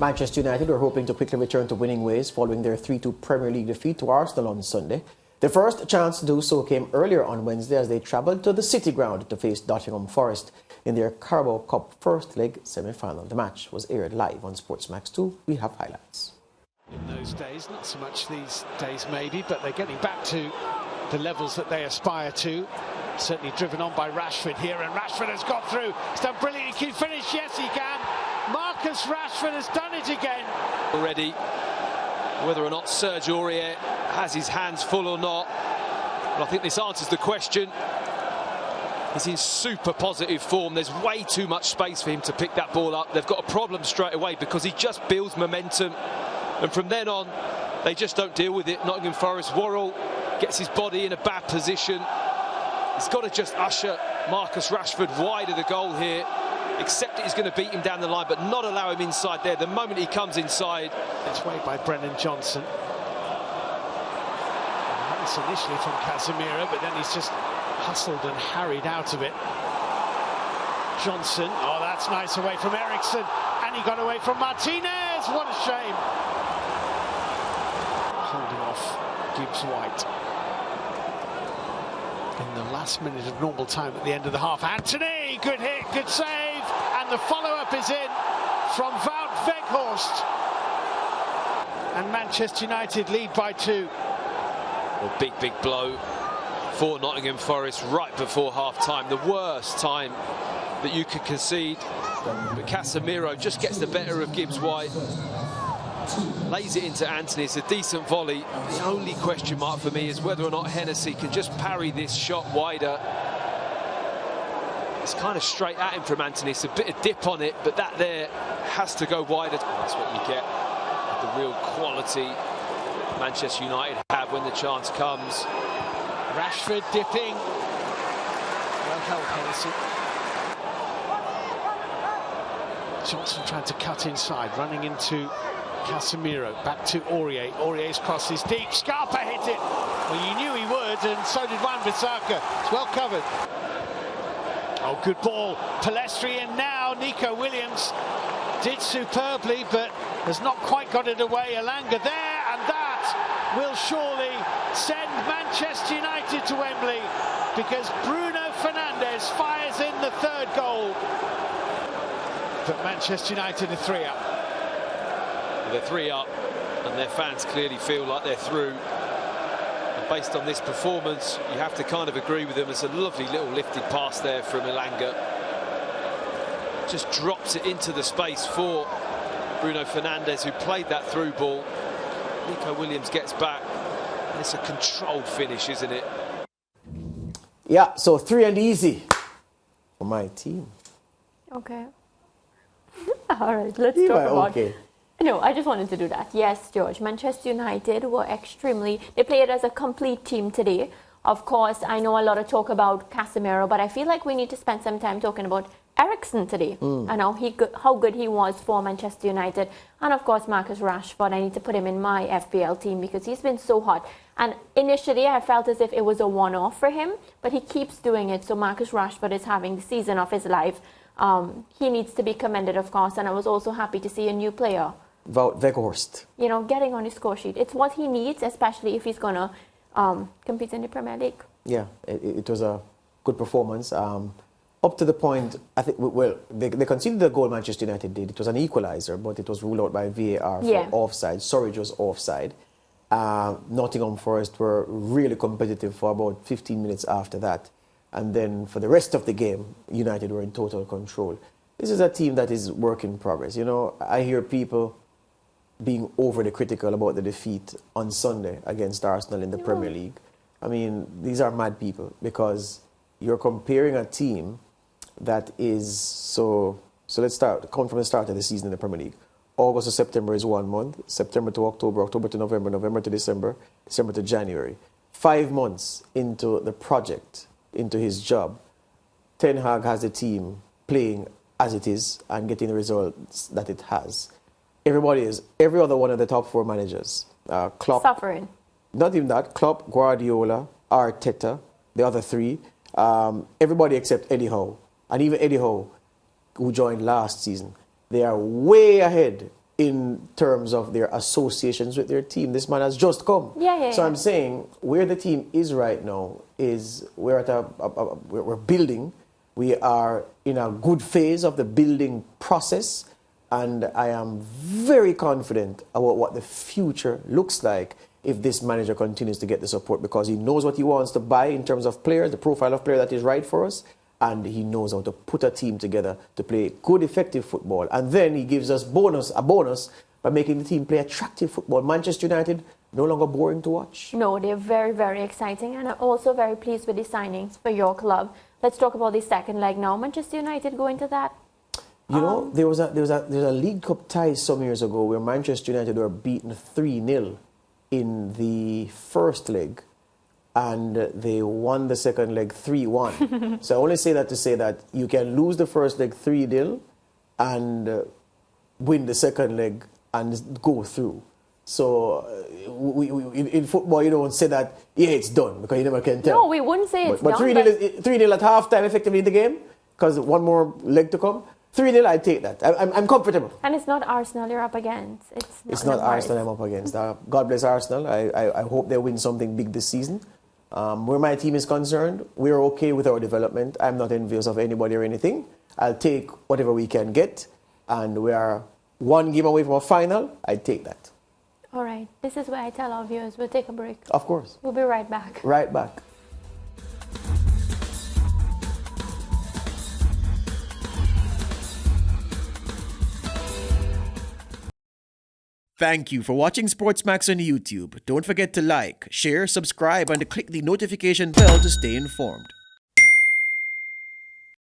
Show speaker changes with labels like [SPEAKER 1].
[SPEAKER 1] Manchester United were hoping to quickly return to winning ways following their 3-2 Premier League defeat to Arsenal on Sunday. The first chance to do so came earlier on Wednesday as they travelled to the City Ground to face Nottingham Forest in their Carabao Cup first leg semi-final. The match was aired live on SportsMax 2. We have highlights.
[SPEAKER 2] In those days, not so much these days maybe, but they're getting back to the levels that they aspire to. Certainly driven on by Rashford here, and Rashford has got through. He's done brilliant. He can finish. Yes, he can. Marcus Rashford has done it again.
[SPEAKER 3] Already, whether or not Serge Aurier has his hands full or not, but I think this answers the question. He's in super positive form. There's way too much space for him to pick that ball up. They've got a problem straight away because he just builds momentum, and from then on, they just don't deal with it. Nottingham Forest, Worrell gets his body in a bad position. He's got to just usher Marcus Rashford wide of the goal here. Accept it, he's going to beat him down the line, but not allow him inside there. The moment he comes inside.
[SPEAKER 2] It's way by Brennan Johnson. Nice initially from Casemiro, but then he's just hustled and harried out of it. Johnson, oh, that's nice away from Eriksson, and he got away from Martinez. What a shame. Holding off Gibbs White. In the last minute of normal time at the end of the half, Anthony, good hit, good save, and the follow-up is in from Wout Weghorst. And Manchester United lead by 2.
[SPEAKER 3] A big blow for Nottingham Forest right before half-time. The worst time that you could concede. But Casemiro just gets the better of Gibbs White. Lays it into Anthony. It's a decent volley. The only question mark for me is whether or not Hennessy can just parry this shot wider. It's kind of straight at him from Anthony. It's a bit of dip on it, but that there has to go wider. That's what you get. The real quality Manchester United have when the chance comes.
[SPEAKER 2] Rashford dipping. Well held, Hennessy. Johnson trying to cut inside, running into Casemiro, back to Aurier. Aurier's cross is deep. Scarpa hit it. Well, you knew he would, and so did Wan-Bissaka. It's well covered. Oh, good ball. Palestri in now. Nico Williams did superbly, but has not quite got it away. Elanga there, and that will surely send Manchester United to Wembley, because Bruno Fernandes fires in the third goal. But Manchester United are 3 up.
[SPEAKER 3] They're 3 up, and their fans clearly feel like they're through. And based on this performance, you have to kind of agree with them. It's a lovely little lifted pass there from Elanga. Just drops it into the space for Bruno Fernandes, who played that through ball. Nico Williams gets back, and it's a controlled finish, isn't it?
[SPEAKER 1] Yeah, so 3 and easy for my team.
[SPEAKER 4] Okay. All right, let's talk about... Okay. No, I just wanted to do that. Yes, George, Manchester United were they played as a complete team today. Of course, I know a lot of talk about Casemiro, but I feel like we need to spend some time talking about Eriksson today and how good he was for Manchester United. And of course, Marcus Rashford, I need to put him in my FPL team because he's been so hot. And initially, I felt as if it was a one-off for him, but he keeps doing it. So Marcus Rashford is having the season of his life. He needs to be commended, of course, and I was also happy to see a new player.
[SPEAKER 1] Wout Weghorst.
[SPEAKER 4] You know, getting on his score sheet. It's what he needs, especially if he's going to compete in the Premier League.
[SPEAKER 1] Yeah, it was a good performance. Up to the point, I think, well, they conceded the goal Manchester United did. It was an equaliser, but it was ruled out by VAR for offside. Surridge was offside. Nottingham Forest were really competitive for about 15 minutes after that. And then for the rest of the game, United were in total control. This is a team that is work in progress. You know, I hear people being overly critical about the defeat on Sunday against Arsenal in the Premier League. I mean, these are mad people, because you're comparing a team that is so let's come from the start of the season in the Premier League. August to September is 1 month, September to October, October to November, November to December, December to January. 5 months into the project, into his job, Ten Hag has the team playing as it is and getting the results that it has. Every other one of the top 4 managers, Klopp,
[SPEAKER 4] suffering.
[SPEAKER 1] Not even that, Klopp, Guardiola, Arteta, the other 3, everybody except Eddie Howe. And even Eddie Howe, who joined last season, they are way ahead in terms of their associations with their team. This man has just come. So I'm saying where the team is right now is we're at we're building. We are in a good phase of the building process, and I am very confident about what the future looks like if this manager continues to get the support, because he knows what he wants to buy in terms of players, the profile of player that is right for us, and he knows how to put a team together to play good, effective football. And then he gives us a bonus by making the team play attractive football. Manchester United, no longer boring to watch.
[SPEAKER 4] No, they're very, very exciting, and I'm also very pleased with the signings for your club. Let's talk about the second leg now. Manchester United go into that.
[SPEAKER 1] You know, there was a League Cup tie some years ago where Manchester United were beaten 3-0 in the first leg, and they won the second leg 3-1. So I only say that to say that you can lose the first leg 3-0 and win the second leg and go through. So in football, you don't say that, it's done, because you never can tell.
[SPEAKER 4] No, we wouldn't say it's done.
[SPEAKER 1] But 3-0 at half-time effectively in the game, because one more leg to come. 3-0, I take that. I'm comfortable.
[SPEAKER 4] And it's not Arsenal you're up against.
[SPEAKER 1] It's not Arsenal I'm up against. God bless Arsenal. I hope they win something big this season. Where my team is concerned, we're okay with our development. I'm not envious of anybody or anything. I'll take whatever we can get. And we are one game away from a final. I take that.
[SPEAKER 4] All right. This is where I tell our viewers we'll take a break.
[SPEAKER 1] Of course.
[SPEAKER 4] We'll be right back.
[SPEAKER 1] Right back. Thank you for watching SportsMax on YouTube. Don't forget to like, share, subscribe, and click the notification bell to stay informed.